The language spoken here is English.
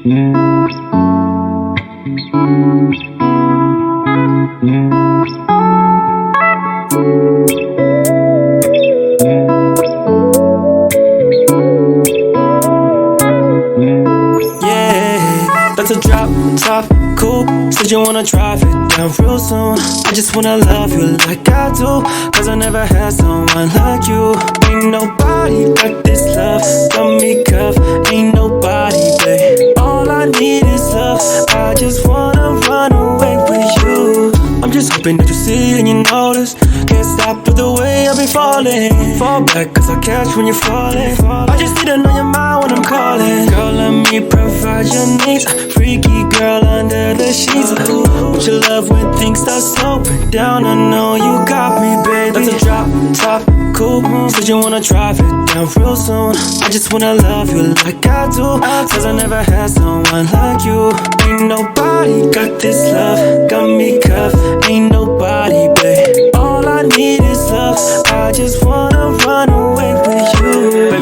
That's a drop top coupe. Said you wanna drive it down real soon. I just wanna love you like I do, cause I never had someone like you. Ain't nobody got this love, got me cuffed. Ain't nobody, babe. All I need is love. I just wanna run away with you. I'm just hoping that you see and you notice. Can't stop with the way I be falling. Fall back cause I catch when you're falling. I just need to know your mind when I'm calling. Girl, let me provide your needs. Freaky girl under the sheets. What you love when things start slowing down. I know you got me, baby. That's a drop top coupe. Said you wanna drive it down real soon. I just wanna love you like I do, cause I never had someone like you. Ain't nobody got this love, got me